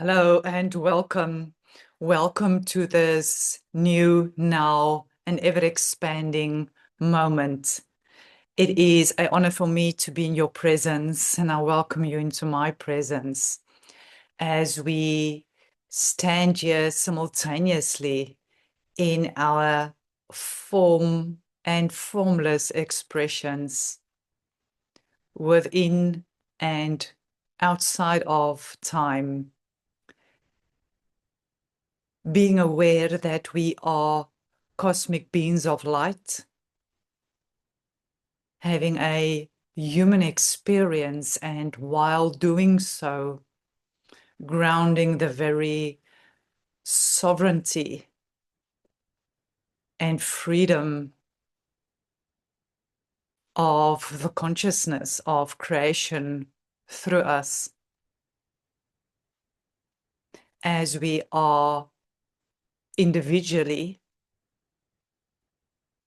Hello and welcome. Welcome to this new, now, and ever expanding moment. It is an honor for me to be in your presence, and I welcome you into my presence as we stand here simultaneously in our form and formless expressions within and outside of time. Being aware that we are cosmic beings of light, having a human experience, and while doing so, grounding the very sovereignty and freedom of the consciousness of creation through us as we are individually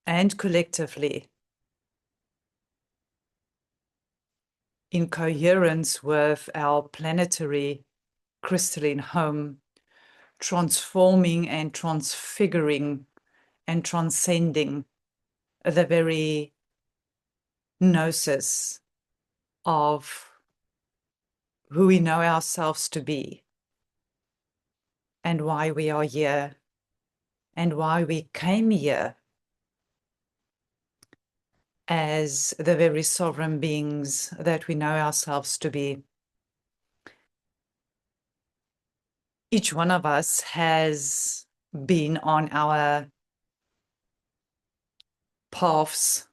and collectively in coherence with our planetary crystalline home, transforming and transfiguring and transcending the very gnosis of who we know ourselves to be and why we are here and why we came here as the very sovereign beings that we know ourselves to be. Each one of us has been on our paths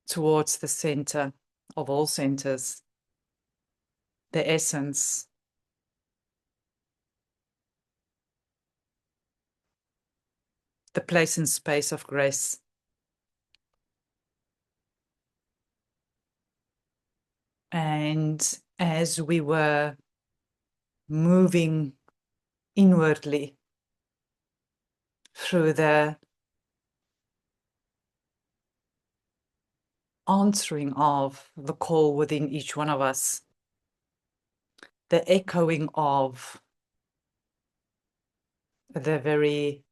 towards the center of all centers, the essence, the place and space of grace. And as we were moving inwardly through the answering of the call within each one of us, the echoing of the very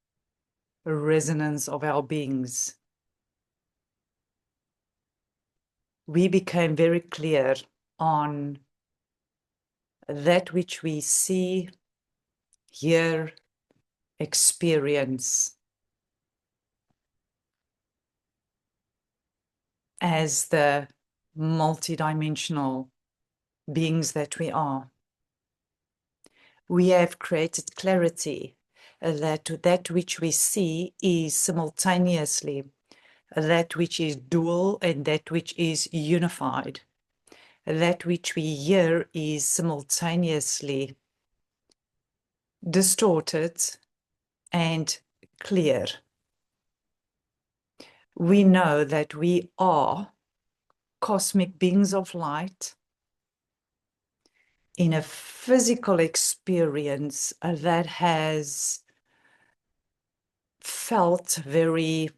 resonance of our beings, we became very clear on that which we see, hear, experience as the multidimensional beings that we are. We have created clarity that which we see is simultaneously that which is dual and that which is unified. That which we hear is simultaneously distorted and clear. We know that we are cosmic beings of light in a physical experience that has felt very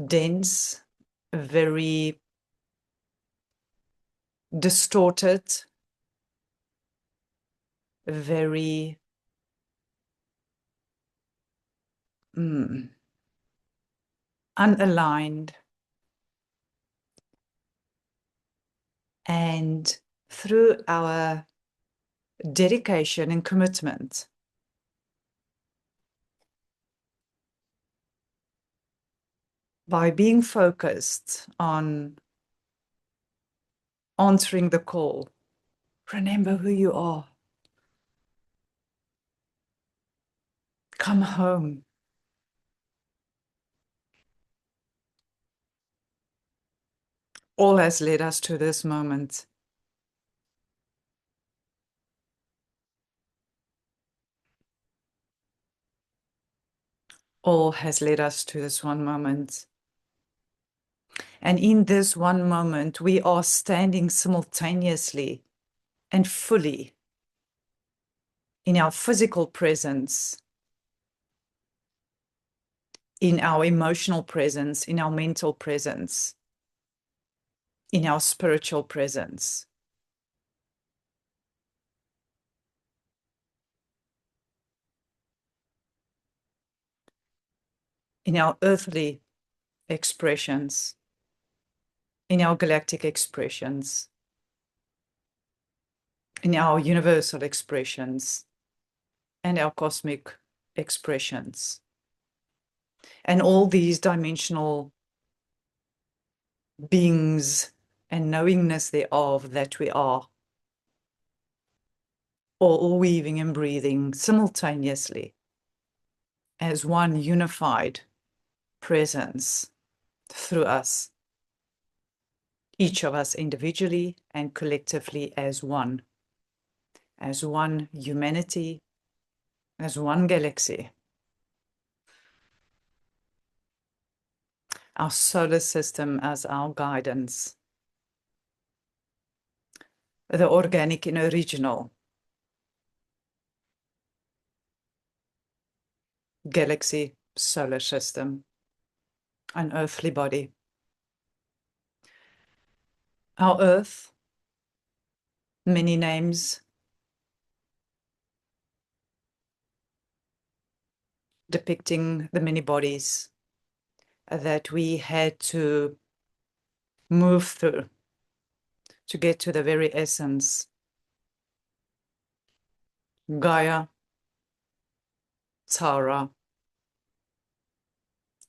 dense, very distorted, very unaligned. And through our dedication and commitment, by being focused on answering the call, remember who you are. Come home. All has led us to this moment. All has led us to this one moment. And in this one moment, we are standing simultaneously and fully in our physical presence, in our emotional presence, in our mental presence, in our spiritual presence. in our earthly expressions, in our galactic expressions, in our universal expressions, and our cosmic expressions. And all these dimensional beings and knowingness thereof that we are, all weaving and breathing simultaneously as one unified presence through us, each of us individually and collectively as one humanity, as one galaxy. Our solar system as our guidance, the organic and original galaxy, solar system, an earthly body. Our Earth, many names, depicting the many bodies that we had to move through to get to the very essence. Gaia, Tara,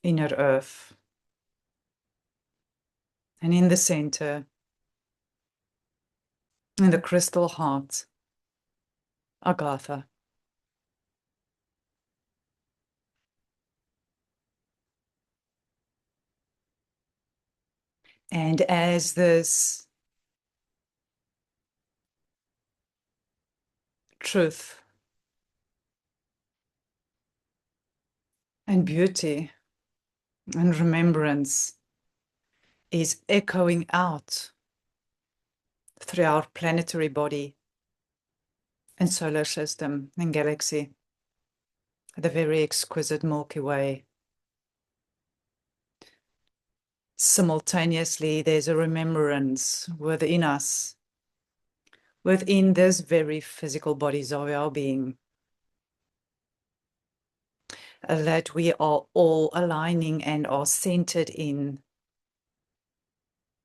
inner earth, and in the center, in the crystal heart, Agartha. And as this truth and beauty and remembrance is echoing out through our planetary body and solar system and galaxy, the very exquisite Milky Way. Simultaneously, there's a remembrance within us, within this very physical bodies of our being, that we are all aligning and are centered in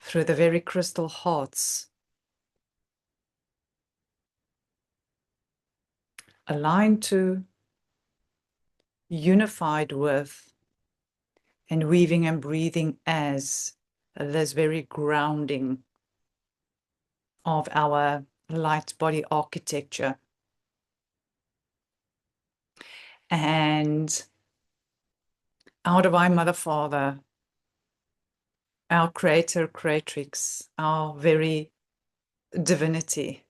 through the very crystal hearts, aligned to, unified with, and weaving and breathing as this very grounding of our light body architecture. And our Divine Mother Father, our Creator, Creatrix, our very divinity,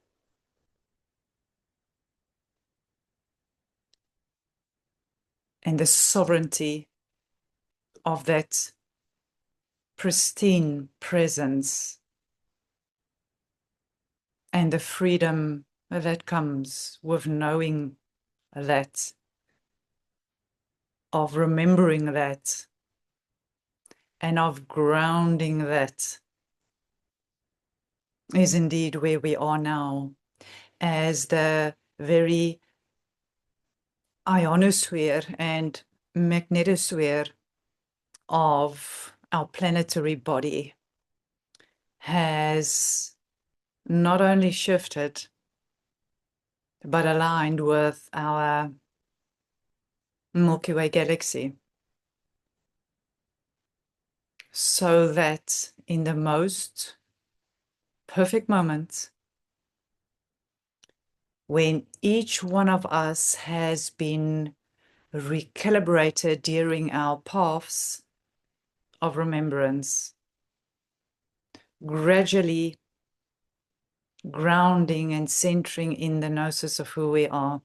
and the sovereignty of that pristine presence, and the freedom that comes with knowing that, of remembering that, and of grounding that, is indeed where we are now, as the very ionosphere and magnetosphere of our planetary body has not only shifted, but aligned with our Milky Way Galaxy, so that in the most perfect moment, when each one of us has been recalibrated during our paths of remembrance, gradually grounding and centering in the gnosis of who we are,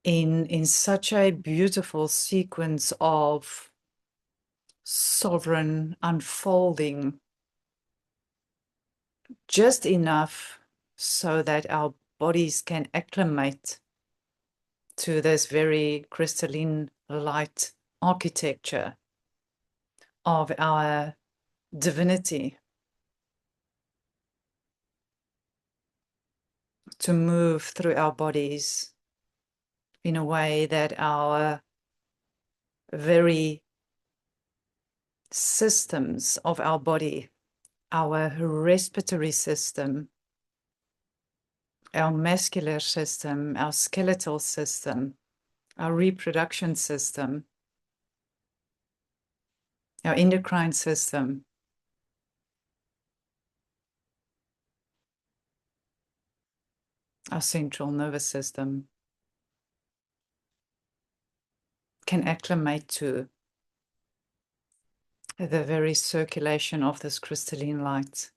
in such a beautiful sequence of sovereign unfolding, just enough so that our bodies can acclimate to this very crystalline light architecture of our divinity, to move through our bodies in a way that our very systems of our body, our respiratory system, our muscular system, our skeletal system, our reproduction system, our endocrine system, our central nervous system can acclimate to the very circulation of this crystalline light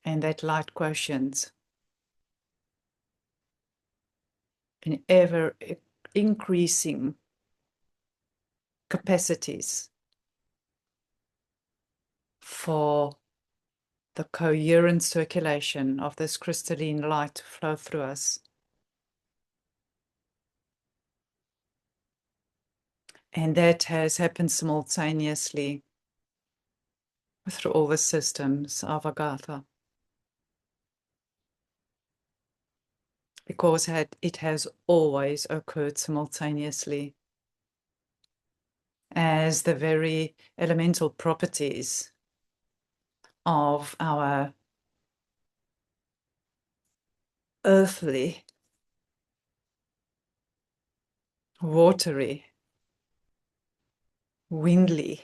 and that light quotient in ever increasing capacities for the coherent circulation of this crystalline light to flow through us. And that has happened simultaneously through all the systems of Agartha, because it has always occurred simultaneously, as the very elemental properties of our earthly, watery, windly,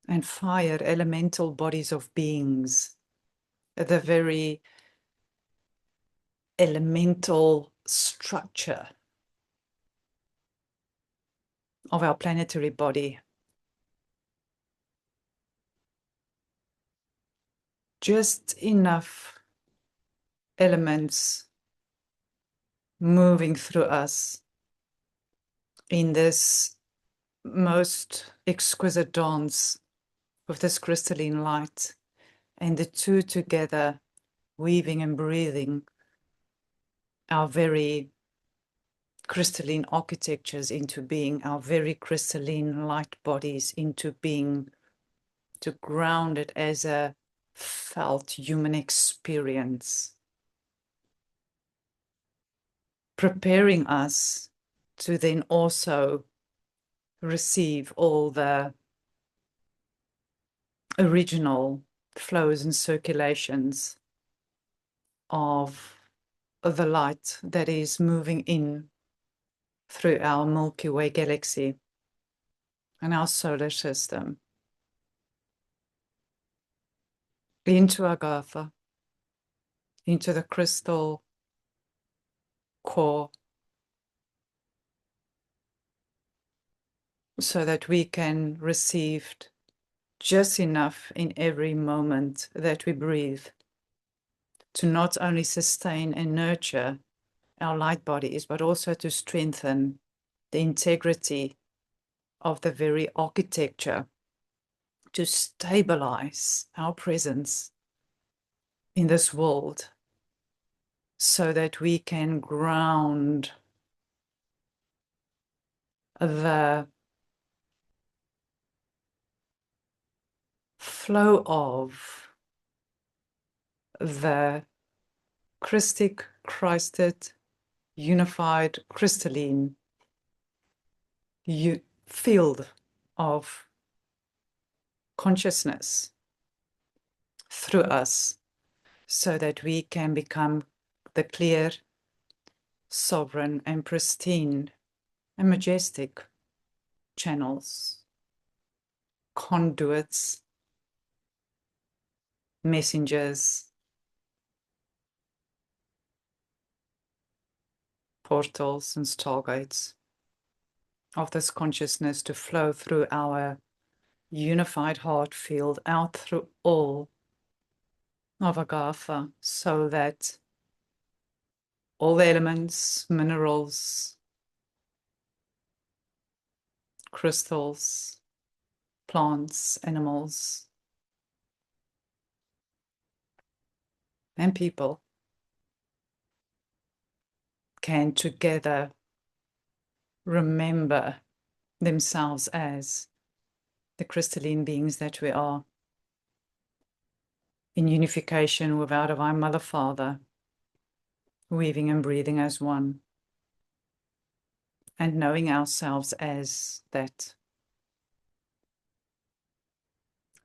and fire elemental bodies of beings, the very elemental structure of our planetary body, just enough elements moving through us in this most exquisite dance with this crystalline light, and the two together weaving and breathing our very crystalline architectures into being, our very crystalline light bodies into being, to ground it as a felt human experience, preparing us to then also receive all the original flows and circulations of the light that is moving in through our Milky Way Galaxy and our solar system into Agartha, into the crystal core, so that we can receive just enough in every moment that we breathe to not only sustain and nurture our light bodies, but also to strengthen the integrity of the very architecture, to stabilize our presence in this world, so that we can ground the flow of the crystic, crysted, unified, crystalline field of consciousness through us, so that we can become the clear, sovereign, and pristine and majestic channels, conduits, messengers, portals, and stargates of this consciousness to flow through our unified heart field out through all of Agartha, so that all the elements, minerals, crystals, plants, animals, and people can together remember themselves as the crystalline beings that we are, in unification with our Divine Mother Father, weaving and breathing as one. and knowing ourselves as that.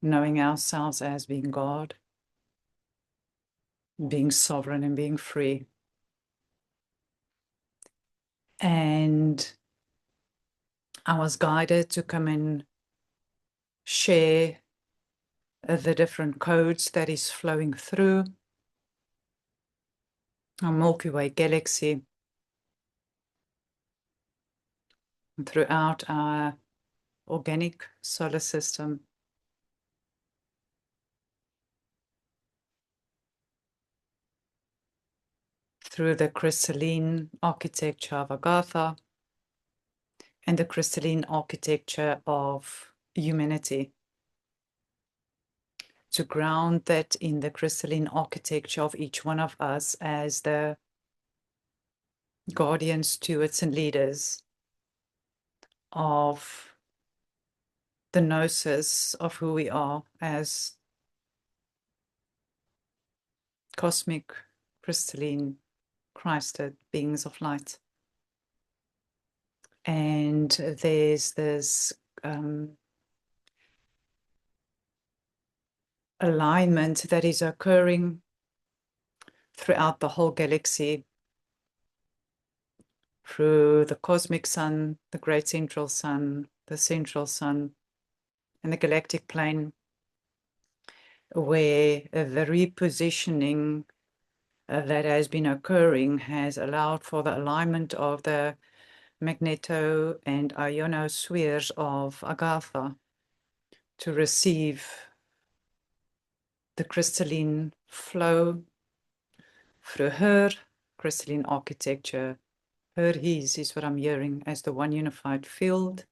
Knowing ourselves as being God, being sovereign and being free. And I was guided to come and share the different codes that is flowing through our Milky Way Galaxy and throughout our organic solar system. Through the crystalline architecture of Agartha and the crystalline architecture of humanity. To ground that in the crystalline architecture of each one of us as the guardians, stewards, and leaders of the gnosis of who we are as cosmic, crystalline, Christed beings of light. And there's this alignment that is occurring throughout the whole galaxy, through the cosmic sun, the great central sun, the central sun, and the galactic plane, where the repositioning that has been occurring has allowed for the alignment of the magneto and ionospheres of Agartha to receive the crystalline flow through her crystalline architecture. Her, his is what I'm hearing as the one unified field.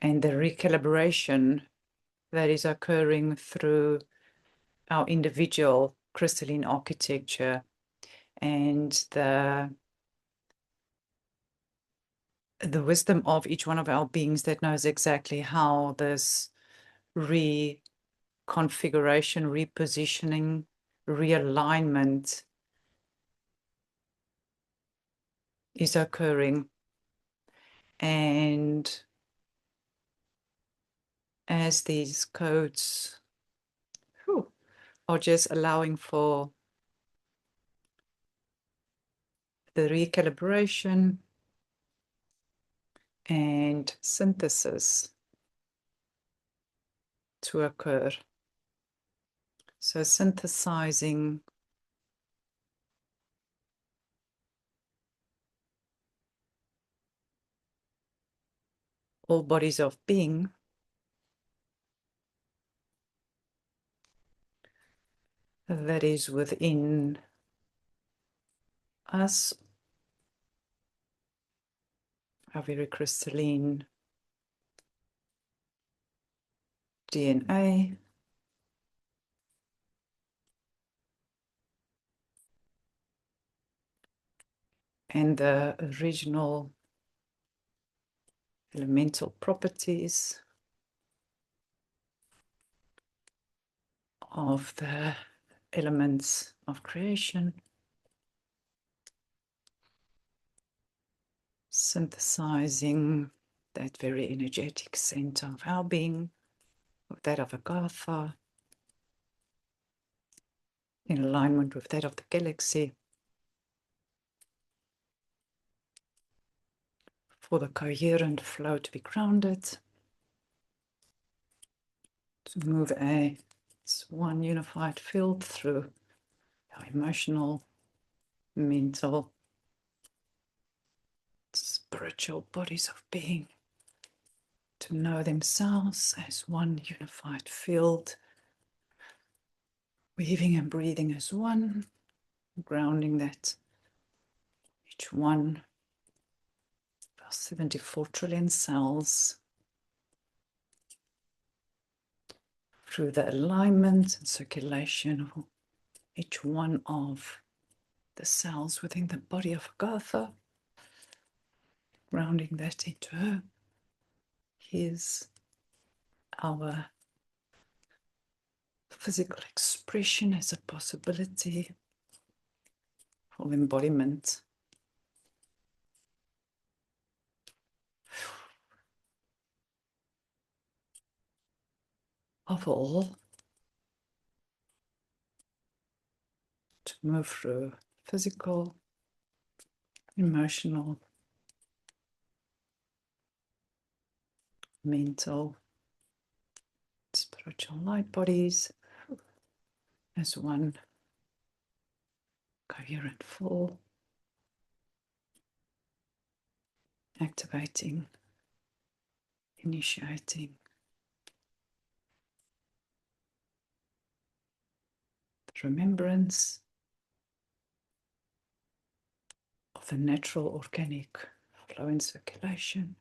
And the recalibration that is occurring through our individual crystalline architecture and the wisdom of each one of our beings that knows exactly how this reconfiguration, repositioning, realignment is occurring. And as these codes are just allowing for the recalibration and synthesis to occur. So synthesizing all bodies of being that is within us, our very crystalline DNA, and the original elemental properties of the elements of creation, synthesizing that very energetic center of our being, of that of Agartha, in alignment with that of the galaxy, for the coherent flow to be grounded, to move one unified field through our emotional, mental, spiritual bodies of being, to know themselves as one unified field, weaving and breathing as one, grounding that each one of our 74 trillion cells through the alignment and circulation of each one of the cells within the body of Agartha, grounding that into her, his, our physical expression as a possibility for embodiment of all to move through physical, emotional, mental, spiritual light bodies as one coherent full, activating, initiating the remembrance of the natural organic flow and circulation.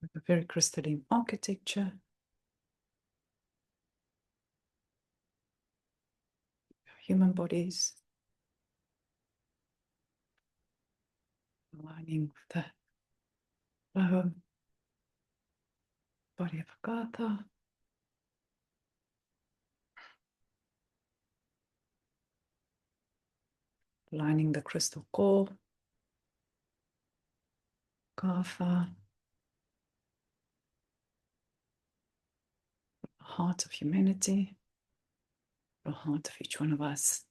With a very crystalline architecture, human bodies, aligning with the flow body of Agartha, aligning the crystal core, Agartha, the heart of humanity, the heart of each one of us.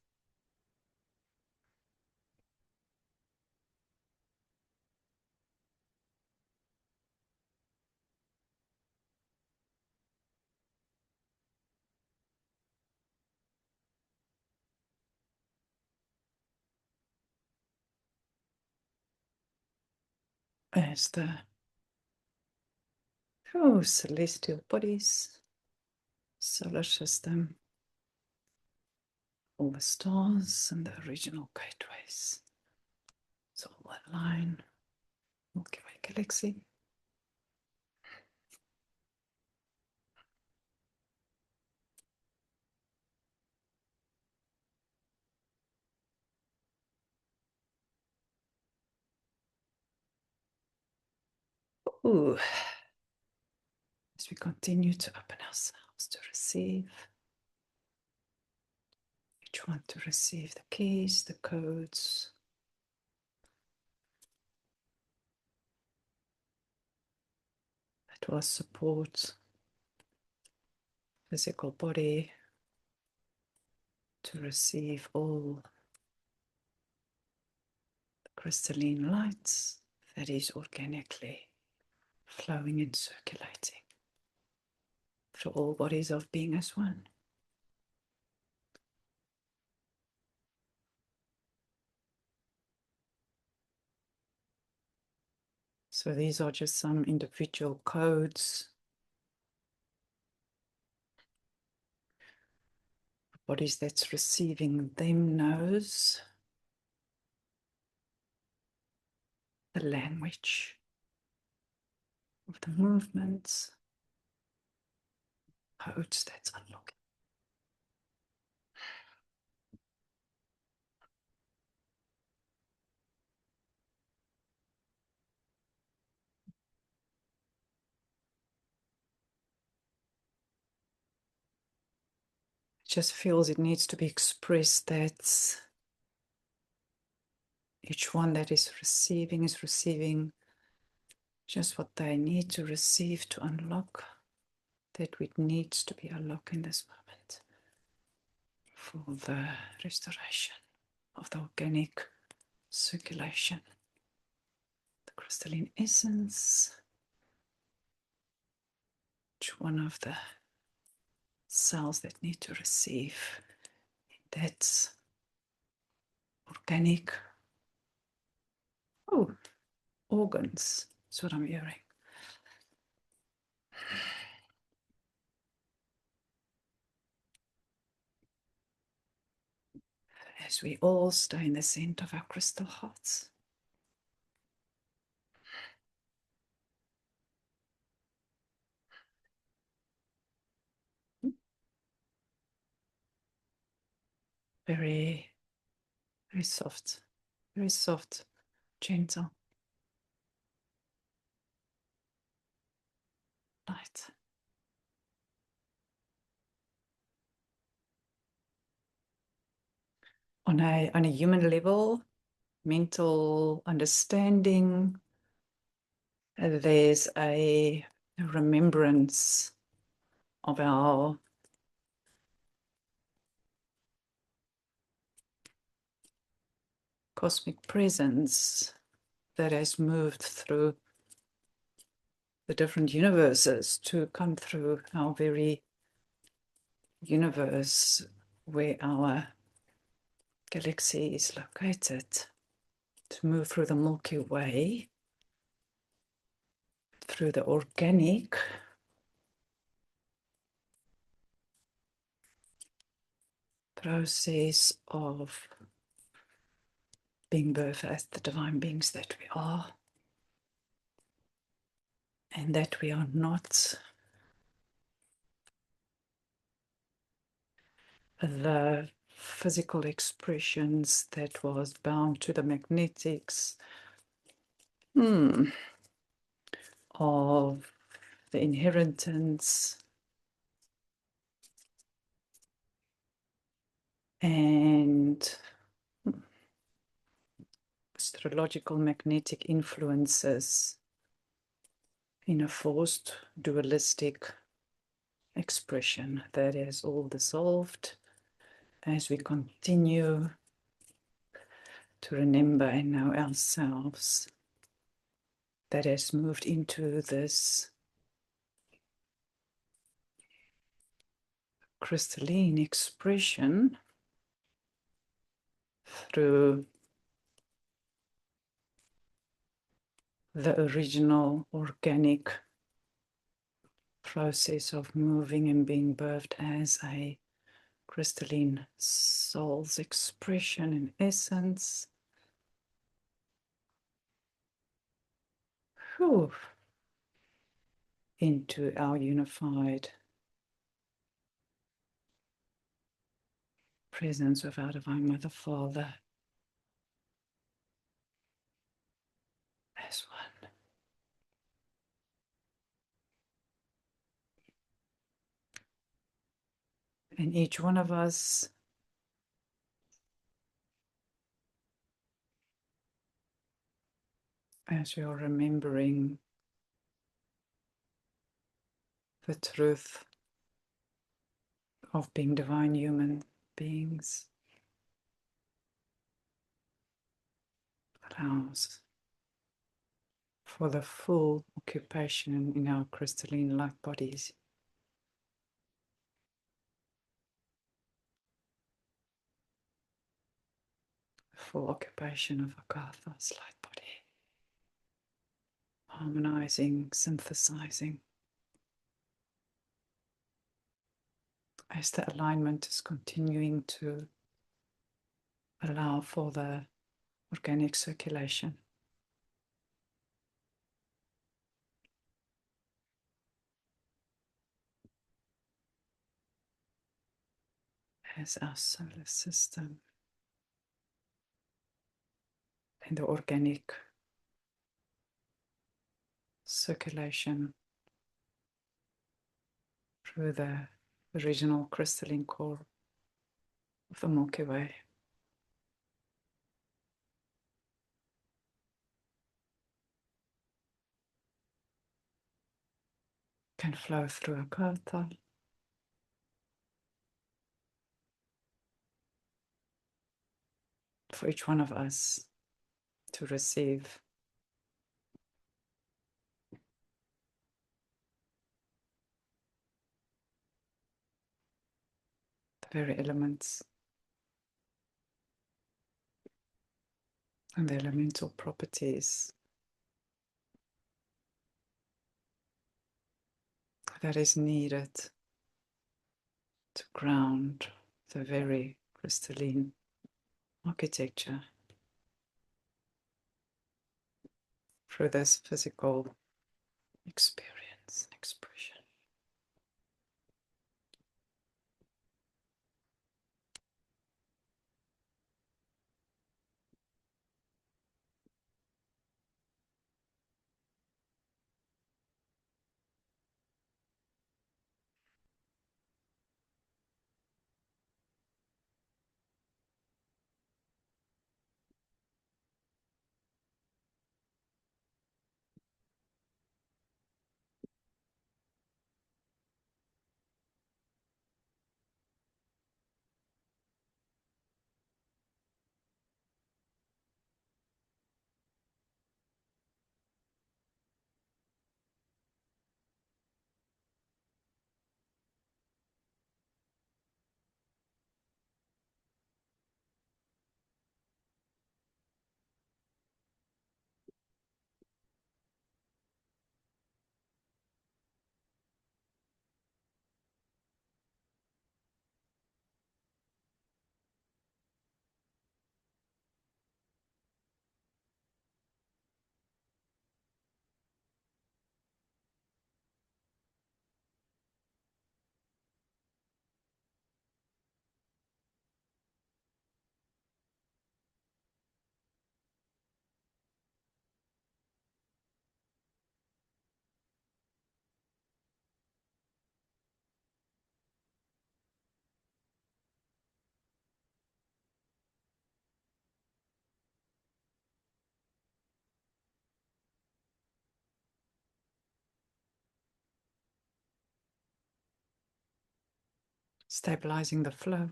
As the celestial bodies, solar system, all the stars and the original gateways. So all that line, Milky Way Galaxy. Ooh. As we continue to open ourselves to receive, each one to receive the keys, the codes, that will support physical body to receive all the crystalline lights that is organically flowing and circulating through all bodies of being as one. So these are just some individual codes. Bodies that's receiving them knows the language of the movements, codes that's unlocking. It just feels it needs to be expressed that each one that is receiving just what they need to receive to unlock that which needs to be unlocked in this moment for the restoration of the organic circulation, the crystalline essence, each one of the cells that need to receive that organic organs. That's what I'm hearing. As we all stay in the center of our crystal hearts. Very, very soft, gentle light. On a human level, mental understanding. There's a remembrance of our cosmic presence that has moved through the different universes to come through our very universe where our galaxy is located, to move through the Milky Way, through the organic process of being birthed as the divine beings that we are, and that we are not the physical expressions that was bound to the magnetics of the inheritance and astrological magnetic influences in a forced dualistic expression that is all dissolved as we continue to remember and know ourselves, that has moved into this crystalline expression through the original organic process of moving and being birthed as a crystalline soul's expression and essence. Whew. Into our unified presence of our Divine Mother Father as one. And each one of us as we are remembering the truth of being divine human beings, allows for the full occupation in our crystalline light bodies. Full occupation of Agartha's light body, harmonizing, synthesizing, as the alignment is continuing to allow for the organic circulation. As our solar system and the organic circulation through the original crystalline core of the Milky Way can flow through Agartha, for each one of us to receive the very elements and the elemental properties that is needed to ground the very crystalline architecture through this physical experience, expression. stabilizing the flow.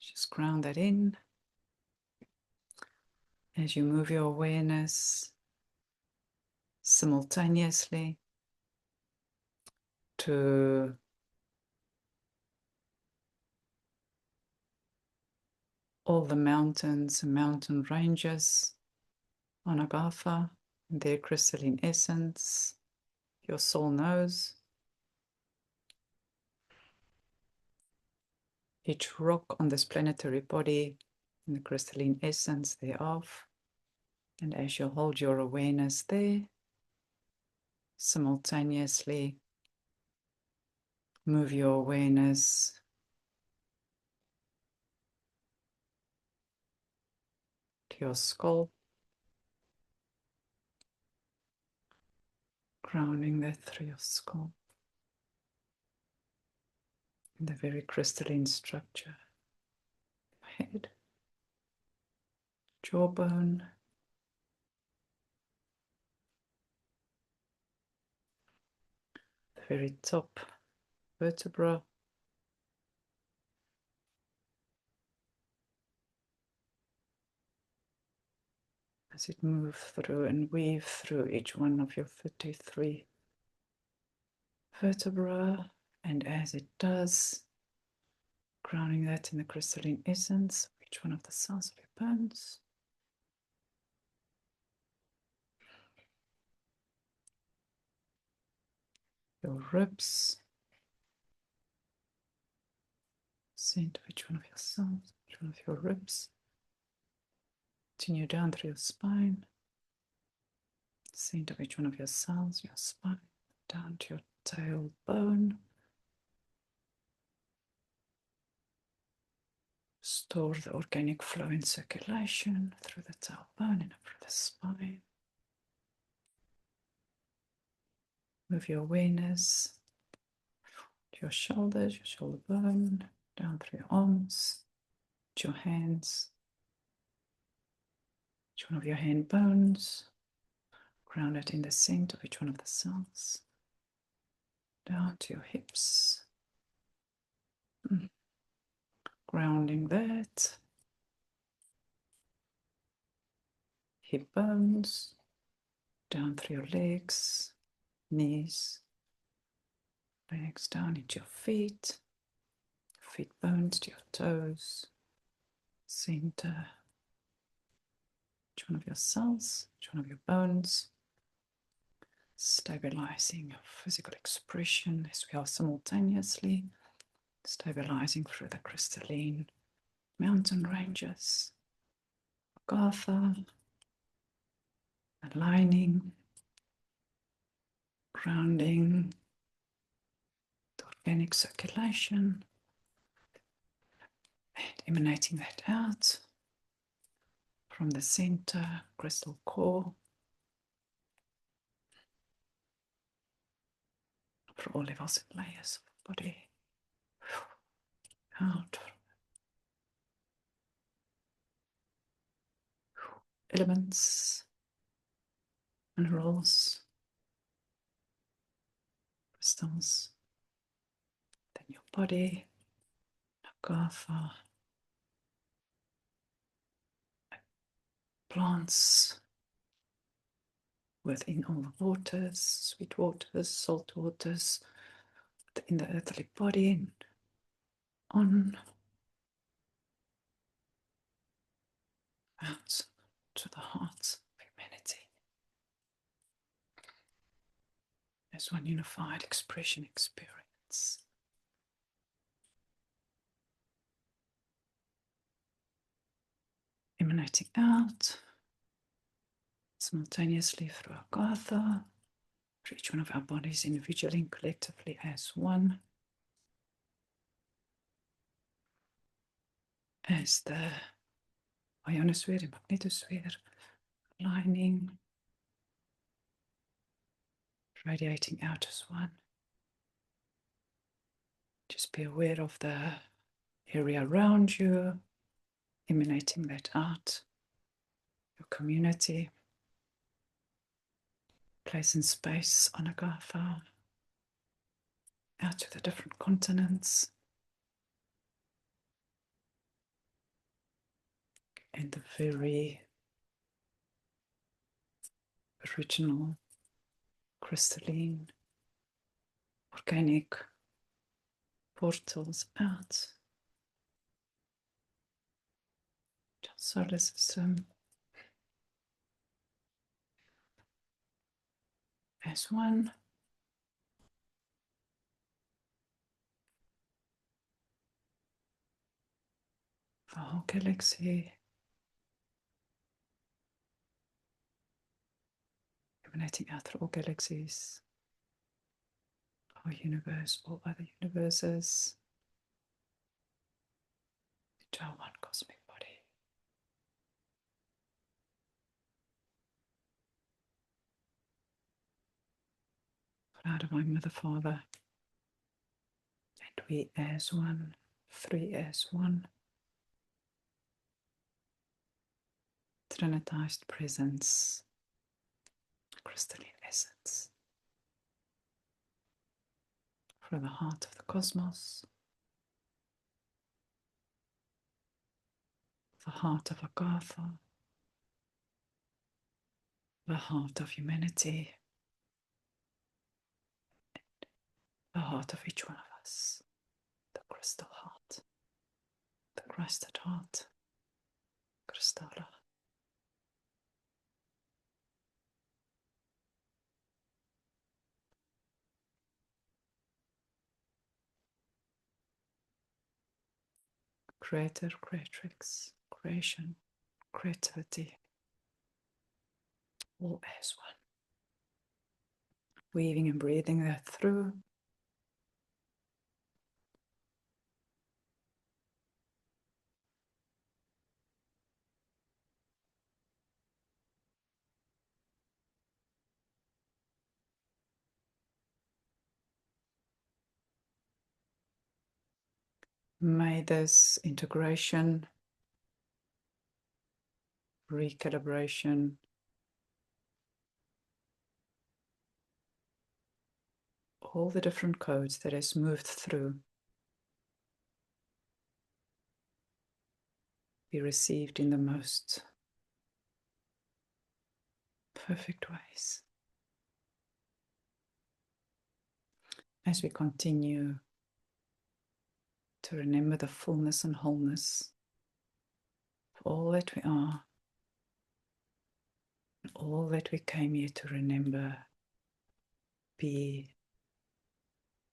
Just ground that in as you move your awareness simultaneously to all the mountains and mountain ranges on Agartha and their crystalline essence, your soul knows. Each rock on this planetary body and the crystalline essence thereof. And as you hold your awareness there, simultaneously move your awareness to your skull, grounding that through your skull, in the very crystalline structure, head, jawbone, the very top vertebra, as it moves through and weave through each one of your 53 vertebra, and as it does, grounding that in the crystalline essence, each one of the cells of your bones. Your ribs, center of each one of your cells, each one of your ribs. Continue down through your spine, center of each one of your cells, your spine, down to your tailbone. Store the organic flow in circulation through the tailbone and up through the spine. Move your awareness to your shoulders, your shoulder bone, down through your arms, to your hands, each one of your hand bones, ground it in the center of each one of the cells, down to your hips, grounding that, hip bones, down through your legs, knees, legs down into your feet bones to your toes, center, each one of your cells, each one of your bones, stabilizing your physical expression as we are simultaneously stabilizing through the crystalline mountain ranges, Agartha, aligning, grounding the organic circulation, and emanating that out from the center crystal core for all levels and layers of the body, out elements, minerals, crystals, then your body, Agartha, plants within all the waters, sweet waters, salt waters, in the earthly body, and on, out to the heart of humanity as one unified expression experience. Emanating out simultaneously through Agartha, through each one of our bodies individually and collectively as one, as the ionosphere and magnetosphere aligning, radiating out as one. Just be aware of the area around you, emanating that out your community, place in space on Agartha, out to the different continents, and the very original, crystalline, organic portals out to the solar system as one. The whole galaxy, emanating out through all galaxies, our universe, all other universes, into our one cosmic body. Out of my Mother, Father, and we as one, three as one, trinitized presence, crystalline essence, from the heart of the cosmos, the heart of Agartha, the heart of humanity, the heart of each one of us, the crystal heart, the crested heart, Crystalla. Creator, creatrix, creation, creativity, all as one. Weaving and breathing that through. May this integration, recalibration, all the different codes that has moved through be received in the most perfect ways. As we continue to remember the fullness and wholeness of all that we are, and all that we came here to remember, be,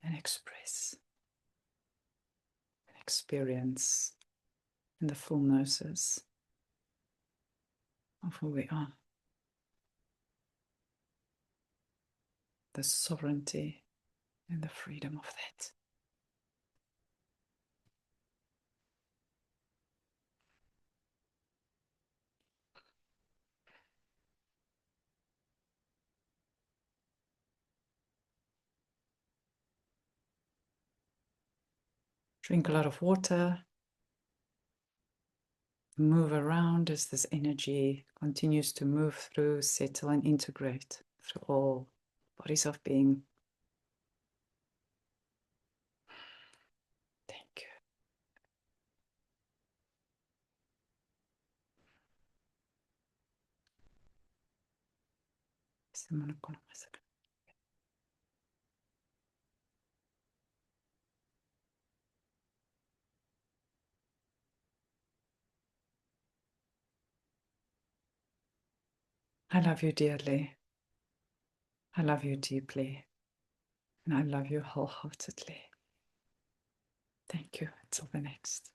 and express, and experience in the full gnosis of who we are. The sovereignty and the freedom of that. Drink a lot of water. Move around as this energy continues to move through, settle, and integrate through all bodies of being. Thank you. I love you dearly. I love you deeply. And I love you wholeheartedly. Thank you. Until the next.